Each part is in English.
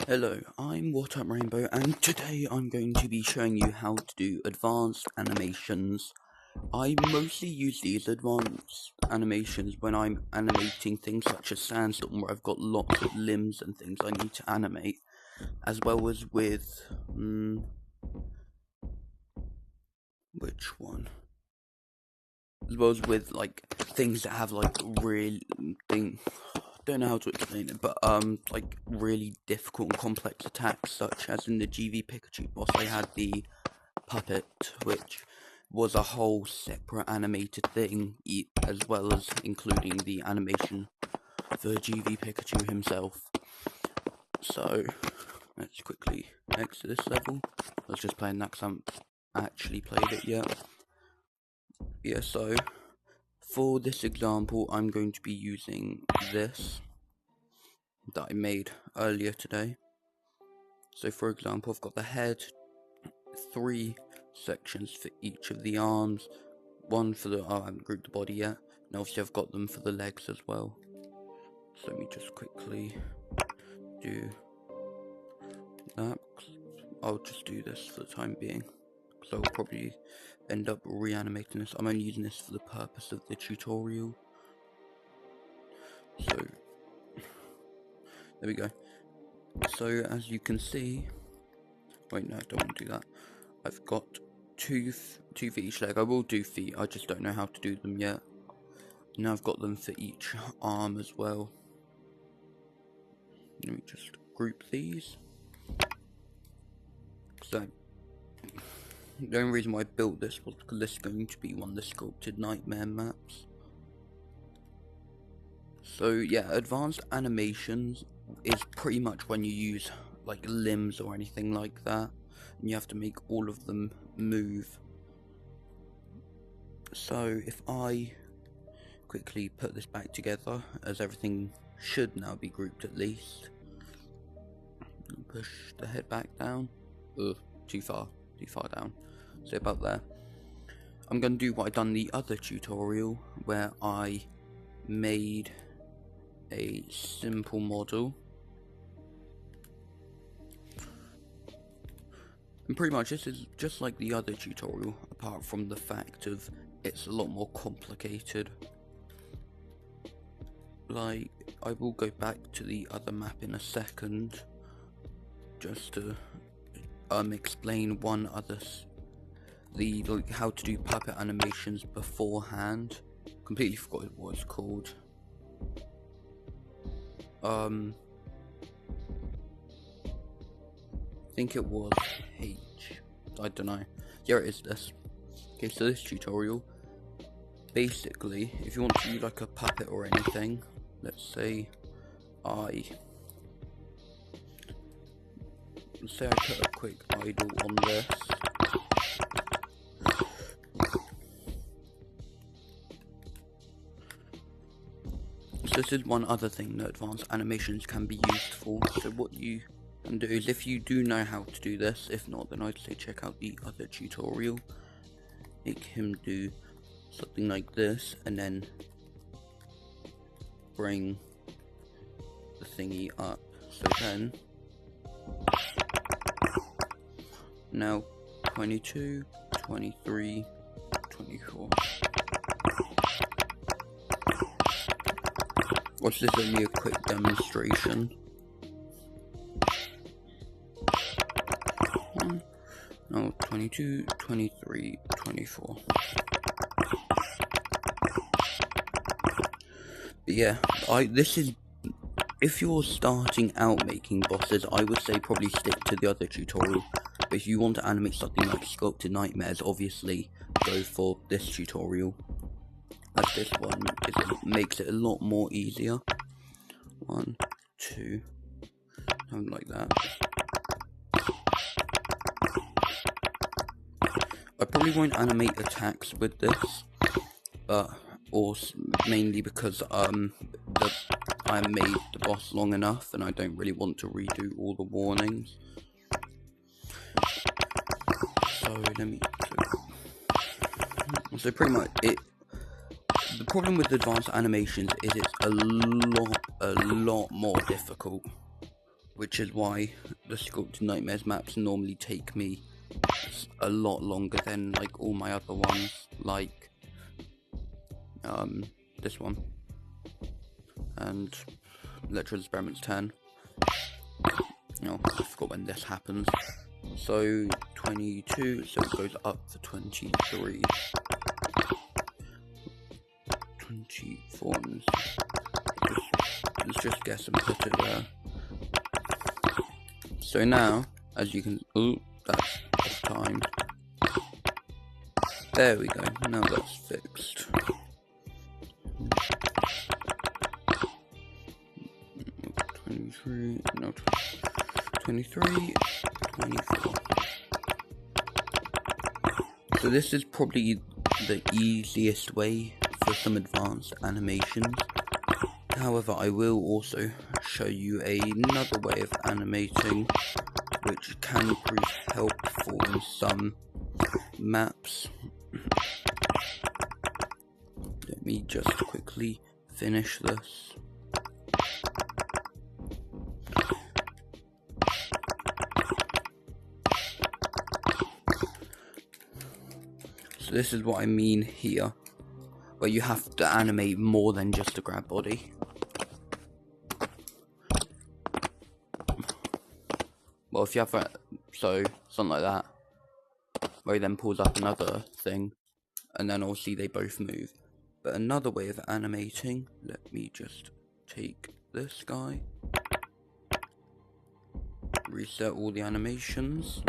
Hello, I'm What Up Rainbow, and today I'm going to be showing you how to do advanced animations. I mostly use these advanced animations when I'm animating things such as Sandstorm, where I've got lots of limbs and things I need to animate, as well as with, which one? As well as with, like, things that have, like, don't know how to explain it, but like really difficult and complex attacks, such as in the GV Pikachu boss I had the puppet, which was a whole separate animated thing, as well as including the animation for GV Pikachu himself. So let's quickly exit this level. I was just playing that because I haven't actually played it yet. Yeah, so for this example I'm going to be using this that I made earlier today. So for example, I've got the head, 3 sections for each of the arms, one for the, I haven't grouped the body yet, and obviously I've got them for the legs as well. So let me just quickly do that. I'll just do this for the time being, because I'll probably end up reanimating this. I'm only using this for the purpose of the tutorial. So there we go. So as you can see, wait, no, I don't want to do that. I've got two for each leg. I will do feet, I just don't know how to do them yet. Now I've got them for each arm as well. Let me just group these. So the only reason why I built this was because this is going to be one of the sculpted nightmare maps. So yeah, advanced animations is pretty much when you use like limbs or anything like that, and you have to make all of them move. So if I quickly put this back together, as everything should now be grouped at least, push the head back down. Too far down. So about there. I'm going to do what I done the other tutorial, where I made a simple model. And pretty much this is just like the other tutorial, apart from the fact of it's a lot more complicated. Like, I will go back to the other map in a second, just to explain one other, like how to do puppet animations beforehand. Completely forgot what it's called. I think it was H. I don't know. Here it is. This. Okay, so this tutorial, basically, if you want to do like a puppet or anything, let's say I put a quick idle on this. So this is one other thing that advanced animations can be used for. So what you can do is, if you do know how to do this, if not, then I'd say check out the other tutorial. Make him do something like this, and then bring the thingy up. So then, now 22, 23, 24. Watch this, only a quick demonstration. No, 22, 23, 24. But yeah, this is, if you're starting out making bosses, I would say probably stick to the other tutorial. But if you want to animate something like Sculpted Nightmares, obviously go for this tutorial, as this one makes it a lot more easier. 1, 2, something like that. I probably won't animate attacks with this, but mainly because I made the boss long enough and I don't really want to redo all the warnings. So so pretty much the problem with advanced animations is it's a lot more difficult. which is why the Sculpted Nightmares maps normally take me a lot longer than like all my other ones, like this one and Electro Experiments 10. No, I forgot when this happens. So 22, so it goes up to 23, 24. Let's just guess and put it there. So now, as you can, ooh, that's off time. There we go. Now that's fixed. 23, no, 23, 24. So this is probably the easiest way for some advanced animations. However, I will also show you another way of animating, which can prove helpful in some maps. Let me just quickly finish this. So this is what I mean here, where you have to animate more than just a grab body. Well, if you have that, so something like that, where he then pulls up another thing, and then obviously they both move. But another way of animating, let me just take this guy, reset all the animations.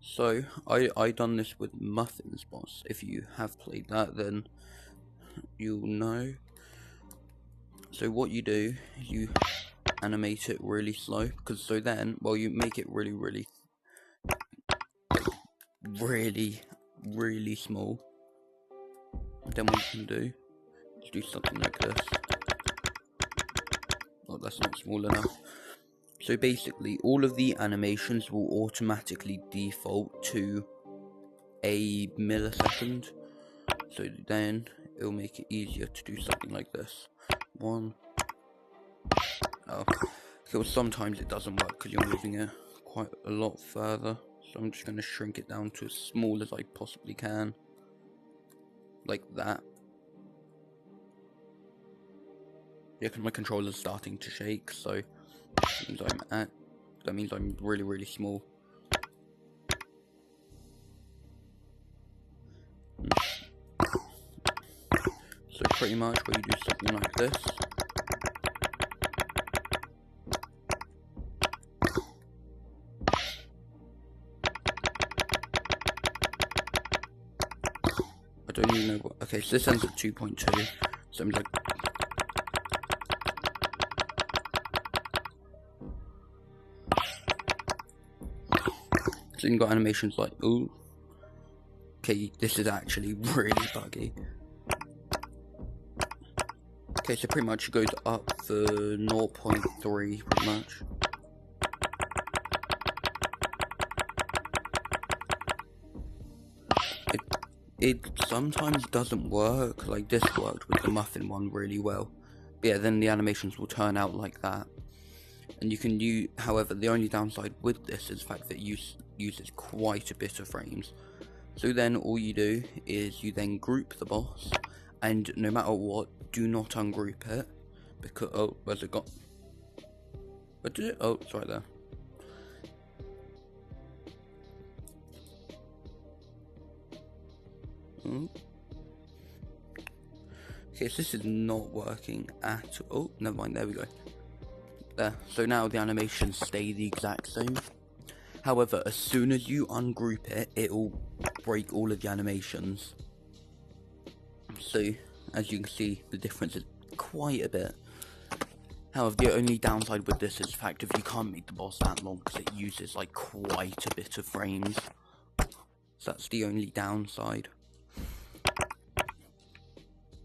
So I done this with Muffin's boss. If you have played that, then you'll know. So what you do, you animate it really slow, because so then, well, you make it really small. Then what you can do is do something like this. Oh, that's not small enough. So basically, all of the animations will automatically default to a millisecond. So then it'll make it easier to do something like this. One. Oh, so sometimes it doesn't work because you're moving it quite a lot further. So I'm just going to shrink it down to as small as I possibly can. Like that. Yeah, because my controller's starting to shake, so that means I'm really small. So pretty much where you do something like this. I don't even know what. Okay, so this ends at 2.2. So I'm like. So you've got animations like, ooh. Okay, this is actually really buggy. Okay, so pretty much it goes up for 0.3, pretty much. It sometimes doesn't work, like this worked with the Muffin one really well. But yeah, then the animations will turn out like that. And you can use, however, the only downside with this is the fact that it uses quite a bit of frames. So then all you do is you then group the boss, and no matter what, do not ungroup it, because, oh, where's it got? Where did it? Oh, it's right there. Okay, so this is not working at all. Never mind, there we go. There. So now the animations stay the exact same. However, as soon as you ungroup it, it'll break all of the animations. So, as you can see, the difference is quite a bit. However, the only downside with this is the fact if you can't make the boss that long, because it uses like quite a bit of frames. So that's the only downside.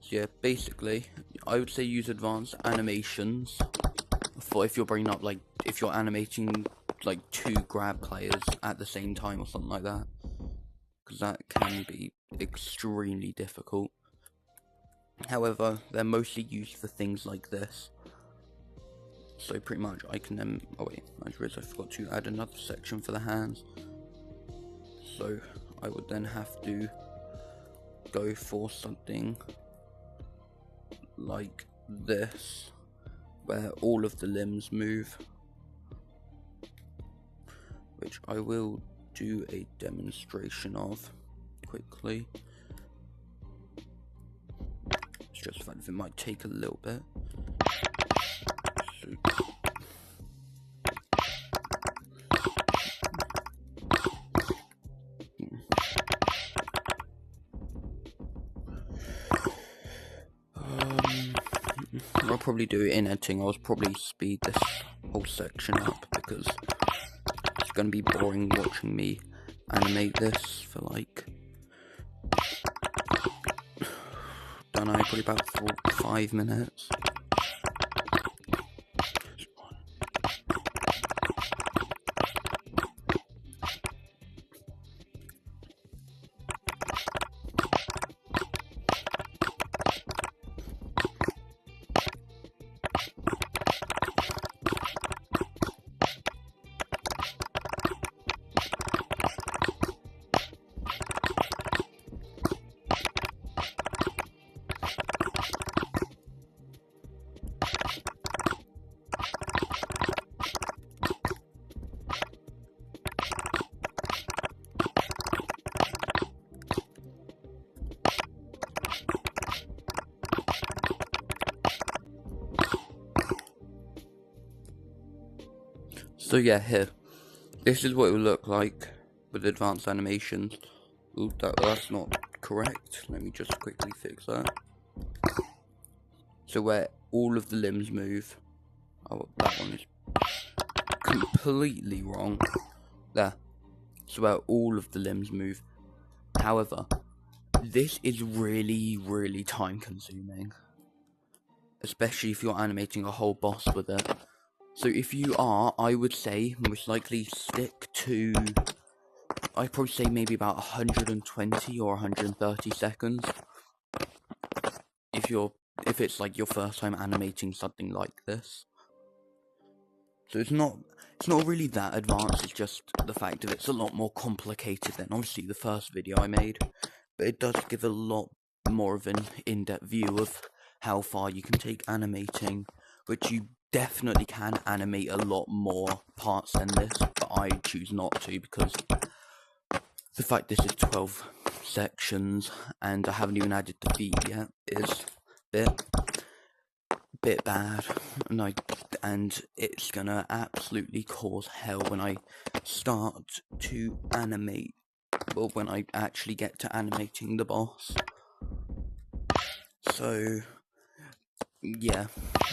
So yeah, basically, I would say use advanced animations for if you're bringing up, like, if you're animating like 2 grab players at the same time or something like that, because that can be extremely difficult. However, they're mostly used for things like this. So pretty much I can then, oh wait, I just realised I forgot to add another section for the hands. So I would then have to go for something like this, where all of the limbs move, which I will do a demonstration of quickly. It's just the fact that it might take a little bit. So, I'll probably do it in editing. I'll probably speed this whole section up because it's going to be boring watching me animate this for like, don't know, probably about 5 minutes. So yeah, here, this is what it will look like with advanced animations. Ooh, that's not correct. Let me just quickly fix that. So where all of the limbs move. Oh, that one is completely wrong. There. So where all of the limbs move. However, this is really time consuming. Especially if you're animating a whole boss with it. So if you are, I would say, most likely stick to, I'd probably say maybe about 120 or 130 seconds. If it's like your first time animating something like this. So it's not really that advanced, it's just the fact that it's a lot more complicated than obviously the first video I made. But it does give a lot more of an in-depth view of how far you can take animating, which you definitely can animate a lot more parts than this, but I choose not to because the fact this is 12 sections and I haven't even added the feet yet is a bit bad, and it's gonna absolutely cause hell when I start to animate, well, when I actually get to animating the boss. So yeah,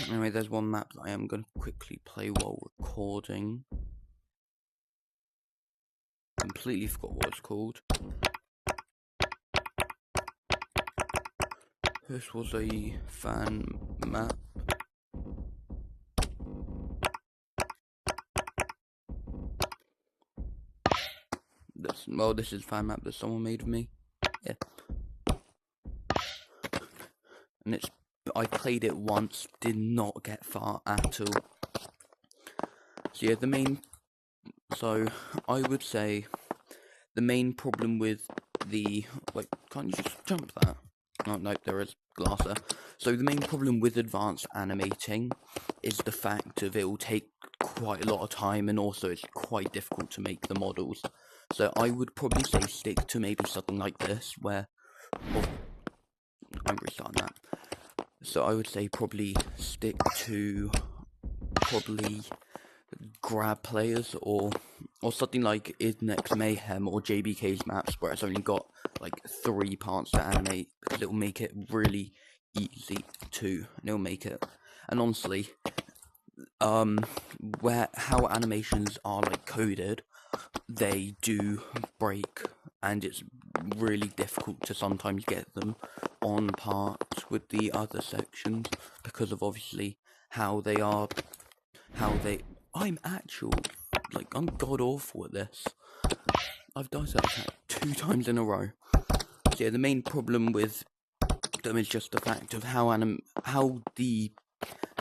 anyway, there's one map that I am going to quickly play while recording. Completely forgot what it's called. This was a fan map. This is a fan map that someone made of me. Yeah. And I played it once, did not get far at all. So yeah, so I would say the main problem with wait, can't you just jump that? Oh no, there is glass there. So the main problem with advanced animating is the fact of it will take quite a lot of time, and also it's quite difficult to make the models. So I would probably say stick to maybe something like this, where, I'm restarting that. So I would say probably stick to grab players or something like Next Mayhem or JBK's maps, where it's only got like 3 parts to animate, because it will make it really easy to, and it'll make it, and honestly, how animations are like coded, they do break, and it's really difficult to sometimes get them on par with the other sections because of obviously I'm god awful at this. I've died to that attack 2 times in a row. So yeah, the main problem with them is just the fact of how the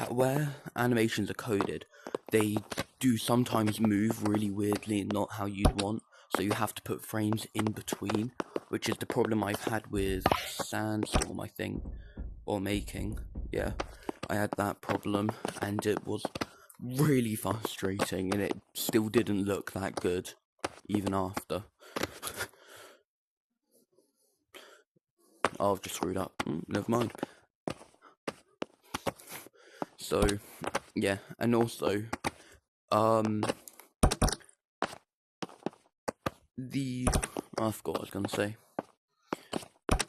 where animations are coded, they do sometimes move really weirdly and not how you'd want, so you have to put frames in between, which is the problem I've had with Sandstorm, I think, or Making. Yeah, I had that problem, and it was really frustrating, and it still didn't look that good, even after. Oh, I've just screwed up. Never mind. So, yeah, and also, I forgot what I was gonna say.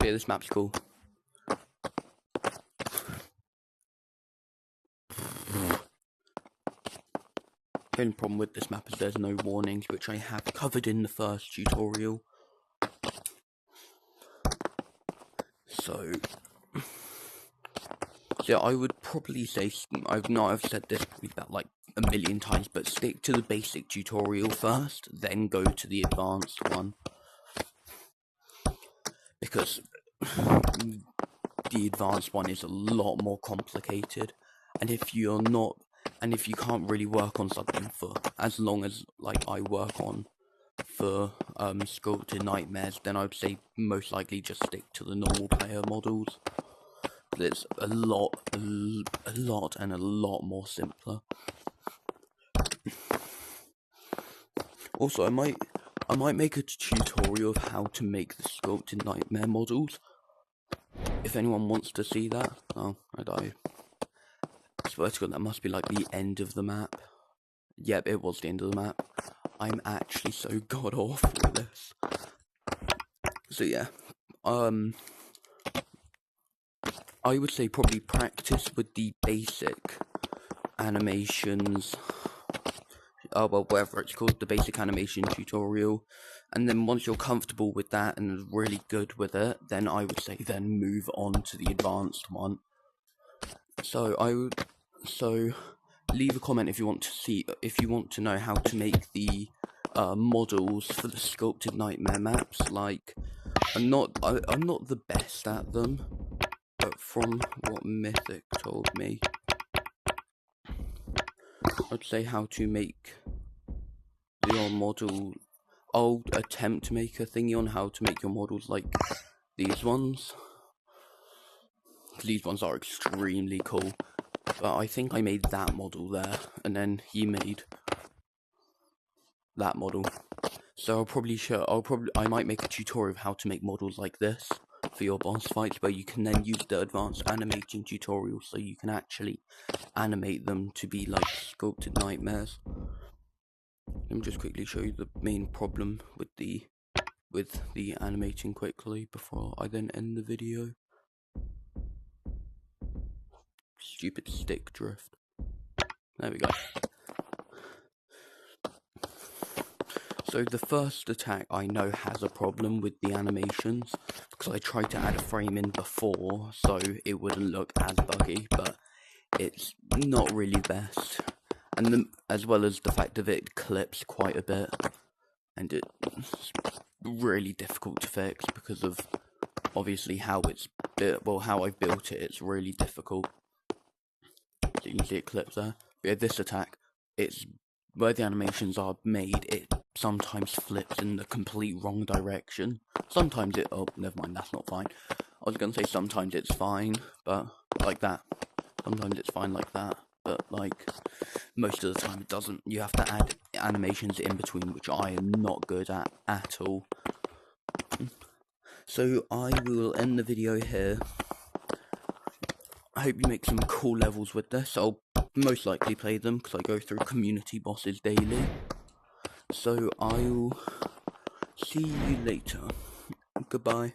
Yeah, this map's cool. The only problem with this map is there's no warnings, which I have covered in the first tutorial. So yeah, I would probably say, I've said this probably about like a million times, but stick to the basic tutorial first, then go to the advanced one. Because the advanced one is a lot more complicated, and if you can't really work on something for as long as like I work on for sculpted nightmares, then I'd say most likely just stick to the normal player models. It's a lot more simpler. Also, I might make a tutorial of how to make the sculpted nightmare models. If anyone wants to see that. Oh, I died. I swear to God, that must be like the end of the map. Yep, it was the end of the map. I'm actually so god awful at this. So yeah, I would say probably practice with the basic animations. Well, whatever it's called, the basic animation tutorial. And then once you're comfortable with that and really good with it, then I would say then move on to the advanced one. So leave a comment if you want to know how to make the models for the sculpted nightmare maps. Like, I'm not the best at them, but from what Mythic told me, I'd say how to make your model. I'll attempt to make a thingy on how to make your models like these ones. These ones are extremely cool. But I think I made that model there, and then he made that model. So I might make a tutorial of how to make models like this for your boss fights, but you can then use the advanced animating tutorial so you can actually animate them to be like sculpted nightmares. Let me just quickly show you the main problem with the animating quickly before I then end the video. Stupid stick drift. There we go. So the first attack I know has a problem with the animations, because I tried to add a frame in before so it wouldn't look as buggy, but it's not really best. And as well as the fact that it clips quite a bit, and it's really difficult to fix because of obviously how I've built it. It's really difficult. So you can see it clips there. But yeah, this attack, it's where the animations are made, it sometimes flips in the complete wrong direction. Sometimes oh, never mind, that's not fine. I was gonna say sometimes it's fine, but like that. Sometimes it's fine like that, but like most of the time it doesn't. You have to add animations in between, which I am not good at all. So I will end the video here. I hope you make some cool levels with this. I'll most likely play them because I go through community bosses daily. So I'll see you later. Goodbye.